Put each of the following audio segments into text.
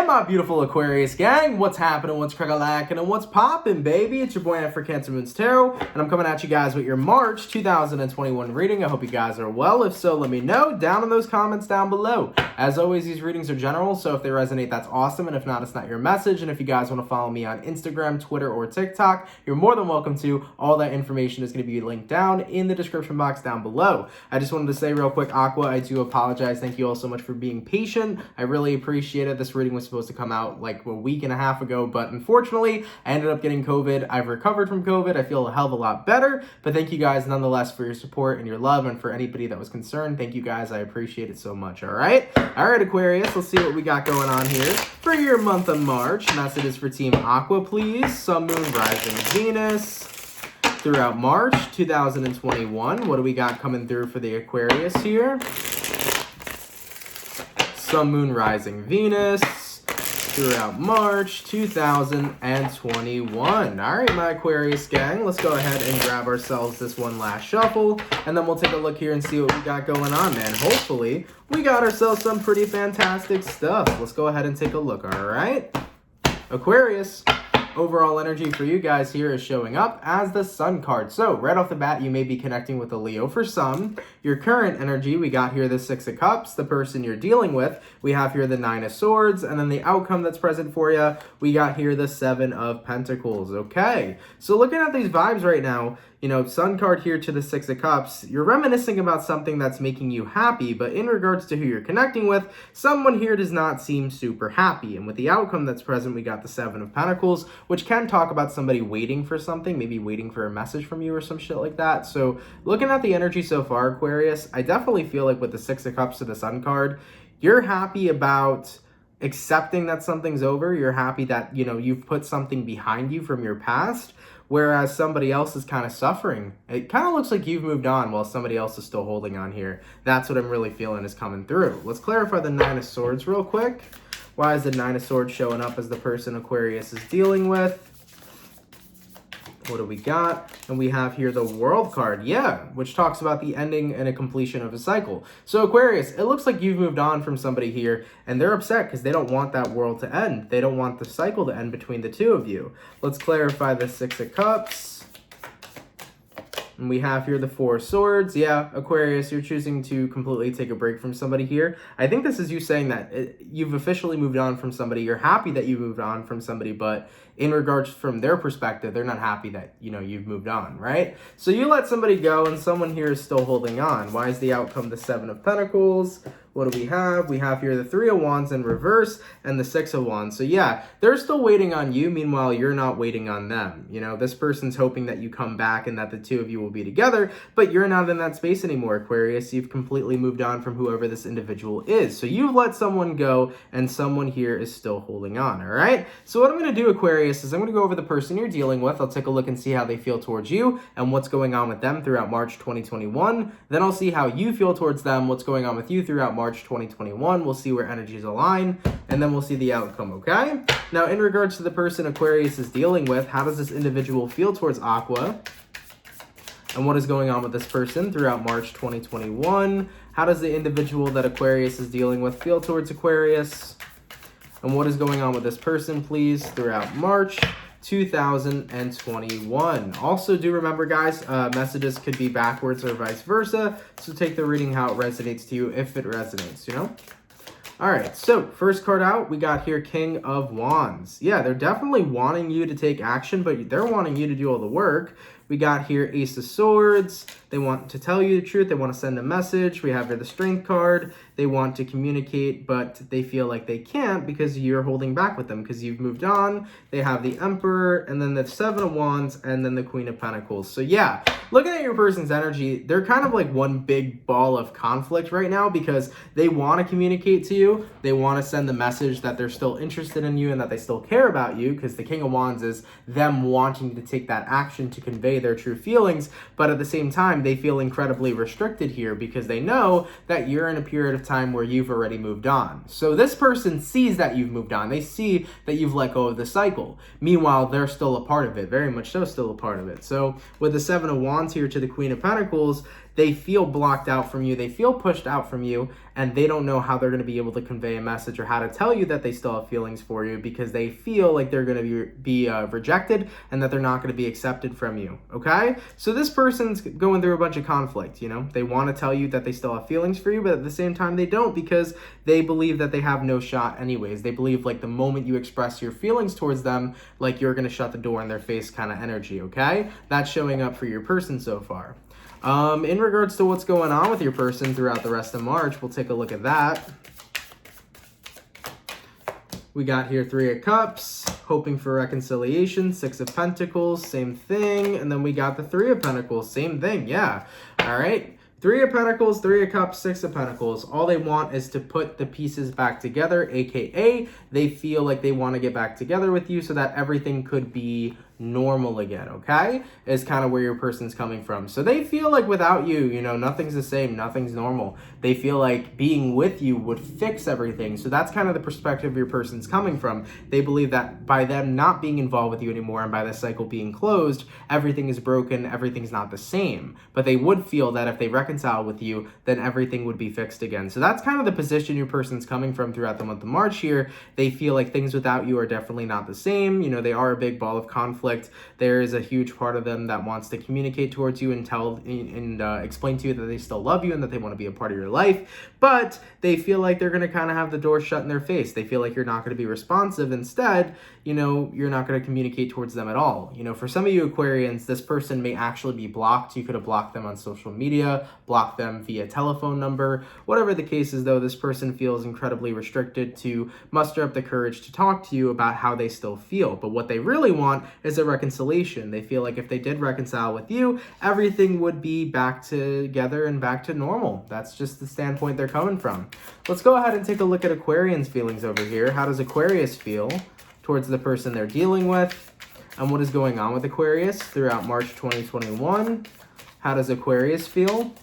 Hey, my beautiful Aquarius gang, what's happening, what's crack-a-lackin', and what's poppin', baby? It's your boy Ant for CancerMoonsTarot, and I'm coming at you guys with your March 2021 reading. I hope you guys are well. If so, let me know down in those comments down below. As always, these readings are general, so if they resonate, that's awesome, and if not, it's not your message. And if you guys want to follow me on Instagram, Twitter, or TikTok, you're more than welcome to. All that information is going to be linked down in the description box down below. I just wanted to say real quick, Aqua, I do apologize. Thank you all so much for being patient. I really appreciate it. This reading was supposed to come out like a week and a half ago, but unfortunately I ended up getting COVID. I've recovered from COVID. I feel a hell of a lot better, but thank you guys nonetheless for your support and your love, and for anybody that was concerned, thank you guys. I appreciate it so much. All right, Aquarius, let's see what we got going on here for your month of March. Messages for Team Aqua, please. Sun, Moon, Rising, Venus throughout March 2021. What do we got coming through for the Aquarius here? Sun, Moon, Rising, Venus throughout March 2021. All right, my Aquarius gang, let's go ahead and grab ourselves this one last shuffle, and then we'll take a look here and see what we got going on, man. Hopefully, we got ourselves some pretty fantastic stuff. Let's go ahead and take a look, all right? Aquarius, overall energy for you guys here is showing up as the Sun card. So right off the bat, you may be connecting with a Leo for some. Your current energy, we got here the Six of Cups. The person you're dealing with, we have here the Nine of Swords. And then the outcome that's present for you, we got here the Seven of Pentacles. Okay, so looking at these vibes right now, you know, Sun card here to the Six of Cups, you're reminiscing about something that's making you happy, but in regards to who you're connecting with, someone here does not seem super happy. And with the outcome that's present, we got the Seven of Pentacles, which can talk about somebody waiting for something, maybe waiting for a message from you or some shit like that. So looking at the energy so far, Aquarius, I definitely feel like with the Six of Cups to the Sun card, you're happy about accepting that something's over. You're happy that, you know, you've put something behind you from your past, whereas somebody else is kind of suffering. It kind of looks like you've moved on while somebody else is still holding on here. That's what I'm really feeling is coming through. Let's clarify the Nine of Swords real quick. Why is the Nine of Swords showing up as the person Aquarius is dealing with? What do we got? And we have here the World card, yeah, which talks about the ending and a completion of a cycle. So Aquarius, it looks like you've moved on from somebody here, and they're upset because they don't want that world to end. They don't want the cycle to end between the two of you. Let's clarify the Six of Cups. And we have here the Four of Swords. Yeah, Aquarius, you're choosing to completely take a break from somebody here. I think this is you saying that you've officially moved on from somebody. You're happy that you moved on from somebody, but in regards from their perspective, they're not happy that, you know, you've moved on, right? So you let somebody go and someone here is still holding on. Why is the outcome the Seven of Pentacles? What do we have? We have here the Three of Wands in reverse and the Six of Wands. So yeah, they're still waiting on you. Meanwhile, you're not waiting on them. You know, this person's hoping that you come back and that the two of you will be together, but you're not in that space anymore, Aquarius. You've completely moved on from whoever this individual is. So you've let someone go and someone here is still holding on, all right? So what I'm going to do, Aquarius, is I'm going to go over the person you're dealing with. I'll take a look and see how they feel towards you and what's going on with them throughout March 2021. Then I'll see how you feel towards them, what's going on with you throughout March 2021. We'll see where energies align, and then we'll see the outcome, okay? Now, in regards to the person Aquarius is dealing with, how does this individual feel towards Aqua? And what is going on with this person throughout March 2021? How does the individual that Aquarius is dealing with feel towards Aquarius? And what is going on with this person, please, throughout March 2021. Also, do remember, guys, messages could be backwards or vice versa, so take the reading how it resonates to you, if it resonates, you know? All right, so first card out, we got here King of Wands. Yeah, they're definitely wanting you to take action, but they're wanting you to do all the work. We got here Ace of Swords. They want to tell you the truth. They want to send a message. We have here the Strength card. They want to communicate, but they feel like they can't because you're holding back with them because you've moved on. They have the Emperor, and then the Seven of Wands, and then the Queen of Pentacles. So yeah, looking at your person's energy, they're kind of like one big ball of conflict right now because they want to communicate to you. They want to send the message that they're still interested in you and that they still care about you, because the King of Wands is them wanting to take that action to convey their true feelings, but at the same time, they feel incredibly restricted here because they know that you're in a period of time where you've already moved on. So this person sees that you've moved on. They see that you've let go of the cycle. Meanwhile, they're still a part of it, very much so still a part of it. So with the Seven of Wands here to the Queen of Pentacles, they feel blocked out from you, they feel pushed out from you, and they don't know how they're going to be able to convey a message or how to tell you that they still have feelings for you because they feel like they're going to be rejected and that they're not going to be accepted from you, okay? So this person's going through a bunch of conflict, you know? They want to tell you that they still have feelings for you, but at the same time they don't because they believe that they have no shot anyways. They believe like the moment you express your feelings towards them, like you're going to shut the door in their face kind of energy, okay? That's showing up for your person so far. In regards to what's going on with your person throughout the rest of March, we'll take a look at that. We got here 3 of Cups, hoping for reconciliation, 6 of Pentacles, same thing. And then we got the 3 of Pentacles, same thing, yeah. All right, 3 of Pentacles, 3 of Cups, 6 of Pentacles. All they want is to put the pieces back together, aka they feel like they want to get back together with you so that everything could be normal again, okay? Is kind of where your person's coming from. So they feel like without you, you know, nothing's the same, nothing's normal. They feel like being with you would fix everything. So that's kind of the perspective your person's coming from. They believe that by them not being involved with you anymore and by the cycle being closed, everything is broken, everything's not the same. But they would feel that if they reconcile with you, then everything would be fixed again. So that's kind of the position your person's coming from throughout the month of March here. They feel like things without you are definitely not the same. You know, they are a big ball of conflict. There is a huge part of them that wants to communicate towards you and tell and explain to you that they still love you and that they want to be a part of your life, but they feel like they're going to kind of have the door shut in their face. They feel like you're not going to be responsive. Instead, you know, you're not going to communicate towards them at all. You know, for some of you Aquarians, this person may actually be blocked. You could have blocked them on social media, blocked them via telephone number, whatever the case is, though, this person feels incredibly restricted to muster up the courage to talk to you about how they still feel. But what they really want is a reconciliation. They feel like if they did reconcile with you, everything would be back together and back to normal. That's just the standpoint they're coming from. Let's go ahead and take a look at Aquarians' feelings over here. How does Aquarius feel towards the person they're dealing with? And what is going on with Aquarius throughout March 2021? How does Aquarius feel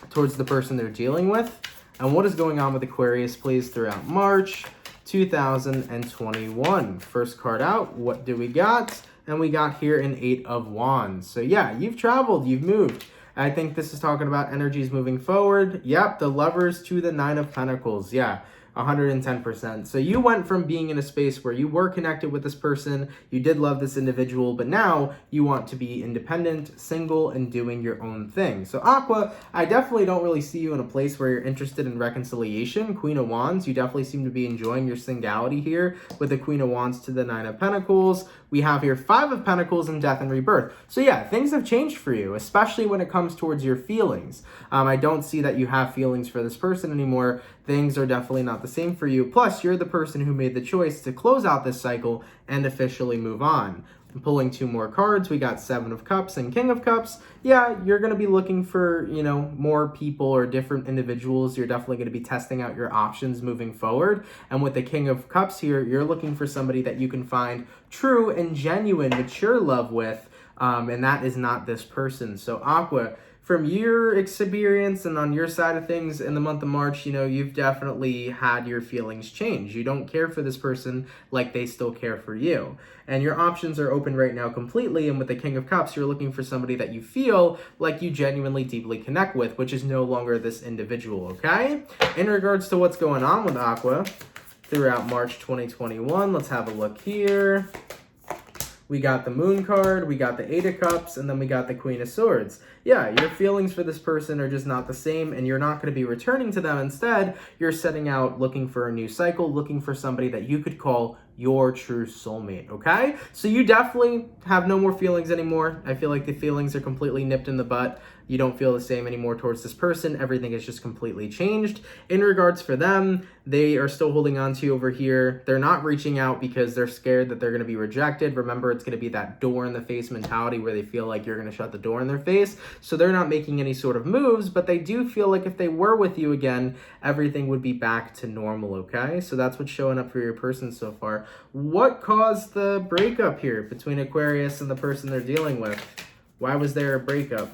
towards the person they're dealing with? And what is going on with Aquarius, please, throughout March 2021? First card out, what do we got? And we got here an 8 of Wands. So yeah, you've traveled, you've moved. I think this is talking about energies moving forward. Yep, the Lovers to the 9 of Pentacles. Yeah, 110%. So you went from being in a space where you were connected with this person, you did love this individual, but now you want to be independent, single, and doing your own thing. So Aqua, I definitely don't really see you in a place where you're interested in reconciliation. Queen of Wands, you definitely seem to be enjoying your singularity here with the Queen of Wands to the 9 of Pentacles. We have here 5 of Pentacles and Death and Rebirth. So yeah, things have changed for you, especially when it comes towards your feelings. I don't see that you have feelings for this person anymore. Things are definitely not the same for you. Plus, you're the person who made the choice to close out this cycle and officially move on. Pulling 2 more cards, we got 7 of Cups and King of Cups. Yeah, you're going to be looking for, you know, more people or different individuals. You're definitely going to be testing out your options moving forward. And with the King of Cups here, you're looking for somebody that you can find true and genuine, mature love with. And that is not this person. So Aqua, from your experience and on your side of things in the month of March, you know, you've definitely had your feelings change. You don't care for this person like they still care for you. And your options are open right now completely. And with the King of Cups, you're looking for somebody that you feel like you genuinely deeply connect with, which is no longer this individual, okay? In regards to what's going on with Aqua throughout March 2021, let's have a look here. We got the Moon card, we got the 8 of Cups, and then we got the Queen of Swords. Yeah, your feelings for this person are just not the same, and you're not going to be returning to them. Instead, you're setting out looking for a new cycle, looking for somebody that you could call your true soulmate, okay? So you definitely have no more feelings anymore. I feel like the feelings are completely nipped in the butt. You don't feel the same anymore towards this person. Everything is just completely changed. In regards for them, they are still holding on to you over here. They're not reaching out because they're scared that they're going to be rejected. Remember, it's going to be that door in the face mentality where they feel like you're going to shut the door in their face. So they're not making any sort of moves, but they do feel like if they were with you again, everything would be back to normal, okay? So that's what's showing up for your person so far. What caused the breakup here between Aquarius and the person they're dealing with? Why was there a breakup?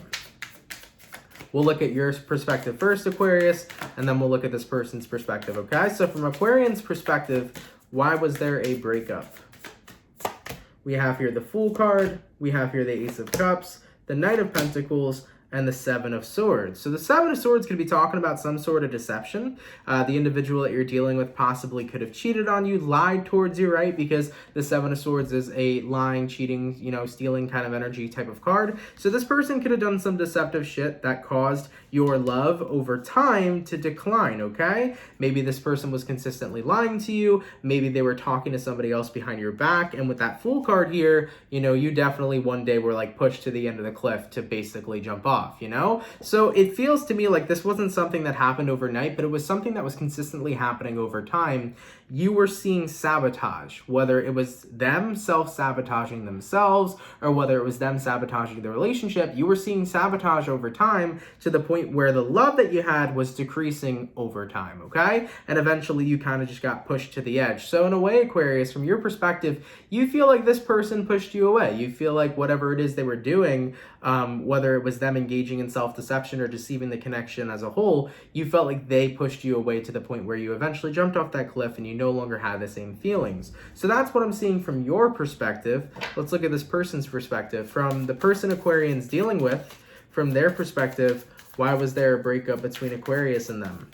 We'll look at your perspective first, Aquarius, and then we'll look at this person's perspective, okay? So from Aquarian's perspective, why was there a breakup? We have here the Fool card, we have here the Ace of Cups, the Knight of Pentacles, and the Seven of Swords. So the Seven of Swords could be talking about some sort of deception. The individual that you're dealing with possibly could have cheated on you, lied towards you, right? Because the Seven of Swords is a lying, cheating, stealing kind of energy type of card. So this person could have done some deceptive shit that caused your love over time to decline, okay? Maybe this person was consistently lying to you. Maybe they were talking to somebody else behind your back. And with that Fool card here, you definitely one day were like pushed to the end of the cliff to basically jump off. So it feels to me like this wasn't something that happened overnight, but it was something that was consistently happening over time. You were seeing sabotage, whether it was them self-sabotaging themselves or whether it was them sabotaging the relationship. You were seeing sabotage over time to the point where the love that you had was decreasing over time, okay? And eventually you kind of just got pushed to the edge. So in a way, Aquarius, from your perspective, you feel like this person pushed you away. You feel like whatever it is they were doing, whether it was them engaging in self-deception or deceiving the connection as a whole, you felt like they pushed you away to the point where you eventually jumped off that cliff and you no longer had the same feelings. So that's what I'm seeing from your perspective. Let's look at this person's perspective. From the person Aquarian's dealing with, from their perspective, why was there a breakup between Aquarius and them?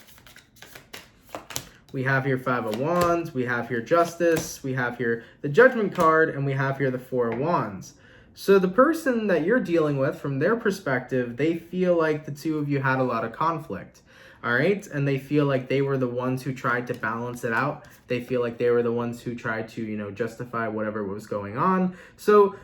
We have here Five of Wands, we have here Justice, we have here the Judgment card, and we have here the Four of Wands. So the person that you're dealing with, from their perspective, they feel like the two of you had a lot of conflict, all right? And they feel like they were the ones who tried to balance it out. They feel like they were the ones who tried to, justify whatever was going on. So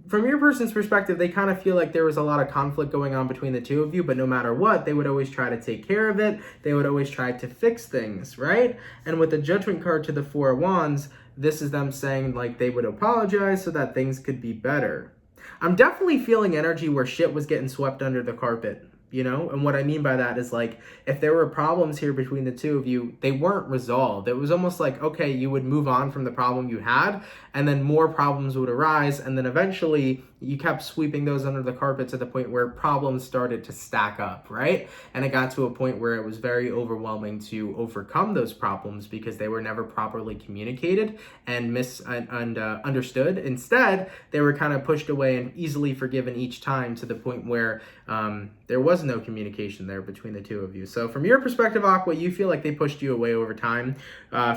from your person's perspective, they kind of feel like there was a lot of conflict going on between the two of you, but no matter what, they would always try to take care of it. They would always try to fix things, right? And with the Judgment card to the Four of Wands, this is them saying like they would apologize so that things could be better. I'm definitely feeling energy where shit was getting swept under the carpet, and what I mean by that is like, if there were problems here between the two of you, they weren't resolved. It was almost like, okay, you would move on from the problem you had, and then more problems would arise, and then eventually you kept sweeping those under the carpet to the point where problems started to stack up, right? And it got to a point where it was very overwhelming to overcome those problems because they were never properly communicated and understood. Instead, they were kind of pushed away and easily forgiven each time to the point where there was no communication there between the two of you. So from your perspective, Aqua, you feel like they pushed you away over time.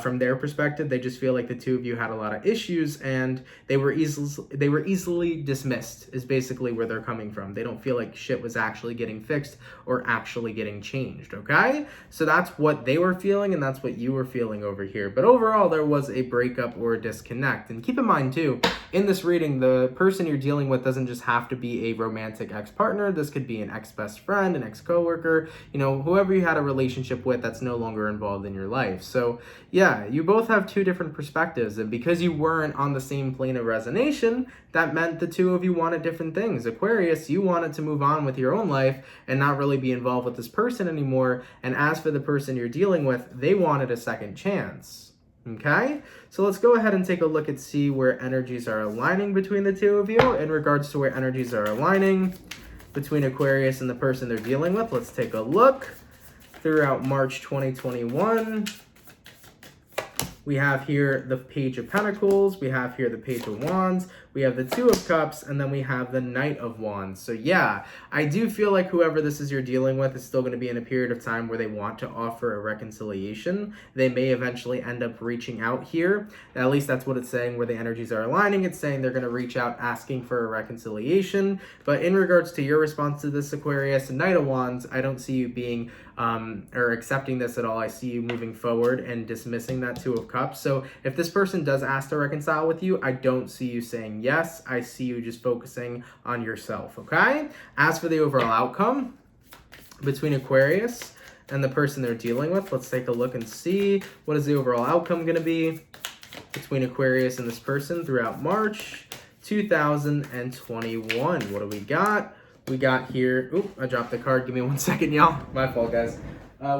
From their perspective, they just feel like the two of you had a lot of issues and they were easily dismissed, is basically where they're coming from. They don't feel like shit was actually getting fixed or actually getting changed, okay? So that's what they were feeling and that's what you were feeling over here. But overall, there was a breakup or a disconnect. And keep in mind too, in this reading, the person you're dealing with doesn't just have to be a romantic ex-partner. This could be an ex-best friend, an ex-coworker, whoever you had a relationship with that's no longer involved in your life. So yeah, you both have two different perspectives, and because you weren't on the same plane of resonation, that meant the two of you wanted different things. Aquarius, you wanted to move on with your own life and not really be involved with this person anymore, and as for the person you're dealing with, they wanted a second chance. Okay, so let's go ahead and take a look and see where energies are aligning between the two of you. In regards to where energies are aligning between Aquarius and the person they're dealing with, let's take a look. Throughout March 2021, we have here the Page of Pentacles, we have here the Page of Wands, we have the Two of Cups, and then we have the Knight of Wands. So yeah, I do feel like whoever this is you're dealing with is still going to be in a period of time where they want to offer a reconciliation. They may eventually end up reaching out here. At least that's what it's saying, where the energies are aligning. It's saying they're going to reach out asking for a reconciliation. But in regards to your response to this, Aquarius, Knight of Wands, I don't see you being or accepting this at all. I see you moving forward and dismissing that Two of Cups. So if this person does ask to reconcile with you, I don't see you saying yes. I see you just focusing on yourself, okay? As for the overall outcome between Aquarius and the person they're dealing with, let's take a look and see what is the overall outcome going to be between Aquarius and this person throughout March 2021. What do we got? We got here, oop, I dropped the card. Give me 1 second, y'all. My fault, guys.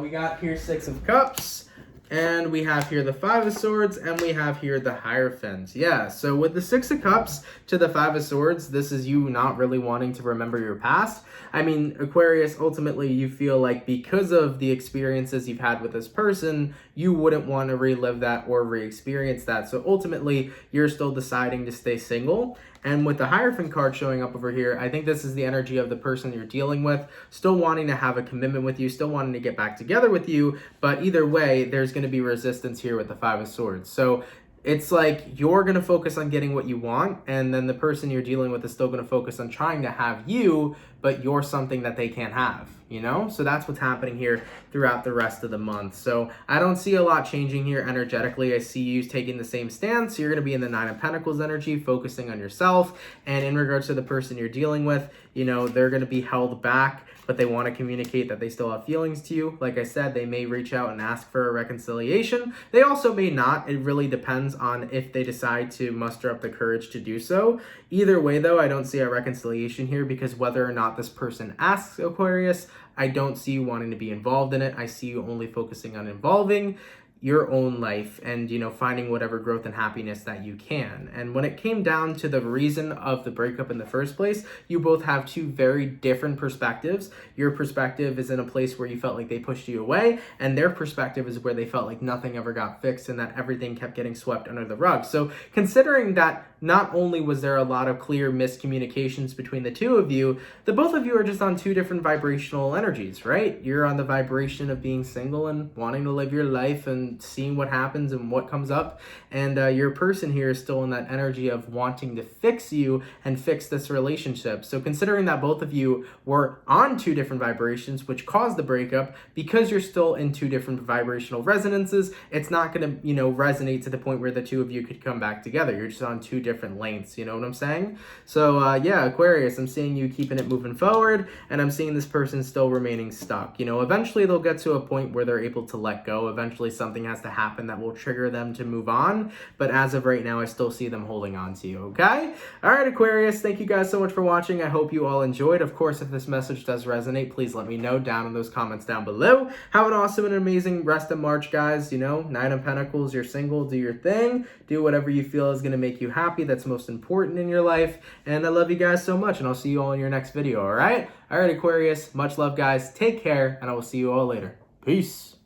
We got here Six of Cups, and we have here the Five of Swords, and we have here the Hierophant. Yeah, so with the Six of Cups to the Five of Swords, this is you not really wanting to remember your past. I mean, Aquarius, ultimately, you feel like because of the experiences you've had with this person, you wouldn't want to relive that or re-experience that. So ultimately, you're still deciding to stay single. And with the Hierophant card showing up over here, I think this is the energy of the person you're dealing with, still wanting to have a commitment with you, still wanting to get back together with you, but either way, there's going to be resistance here with the Five of Swords. So it's like you're going to focus on getting what you want, and then the person you're dealing with is still going to focus on trying to have you, but you're something that they can't have, you know? So that's what's happening here throughout the rest of the month. So I don't see a lot changing here energetically. I see you taking the same stance. You're going to be in the Nine of Pentacles energy, focusing on yourself. And in regards to the person you're dealing with, you know, they're going to be held back, but they want to communicate that they still have feelings to you. Like I said, they may reach out and ask for a reconciliation. They also may not. It really depends on if they decide to muster up the courage to do so. Either way, though, I don't see a reconciliation here, because whether or not this person asks, Aquarius, I don't see you wanting to be involved in it. I see you only focusing on involving your own life and, you know, finding whatever growth and happiness that you can. And when it came down to the reason of the breakup in the first place, you both have two very different perspectives. Your perspective is in a place where you felt like they pushed you away, and their perspective is where they felt like nothing ever got fixed and that everything kept getting swept under the rug. So considering that not only was there a lot of clear miscommunications between the two of you, the both of you are just on two different vibrational energies, right? You're on the vibration of being single and wanting to live your life and seeing what happens and what comes up, and your person here is still in that energy of wanting to fix you and fix this relationship. So considering that both of you were on two different vibrations, which caused the breakup, because you're still in two different vibrational resonances, it's not going to, you know, resonate to the point where the two of you could come back together. You're just on two different lengths, you know what I'm saying? So yeah, Aquarius, I'm seeing you keeping it moving forward, and I'm seeing this person still remaining stuck. You know, eventually they'll get to a point where they're able to let go. Eventually something has to happen that will trigger them to move on, but as of right now, I still see them holding on to you, okay? All right, Aquarius, thank you guys so much for watching. I hope you all enjoyed. Of course, if this message does resonate, please let me know down in those comments down below. Have an awesome and amazing rest of March, guys. You know, Nine of Pentacles, you're single, do your thing. Do whatever you feel is going to make you happy. That's most important in your life. And I love you guys so much, and I'll see you all in your next video, all right? All right, Aquarius, much love, guys. Take care, and I will see you all later. Peace.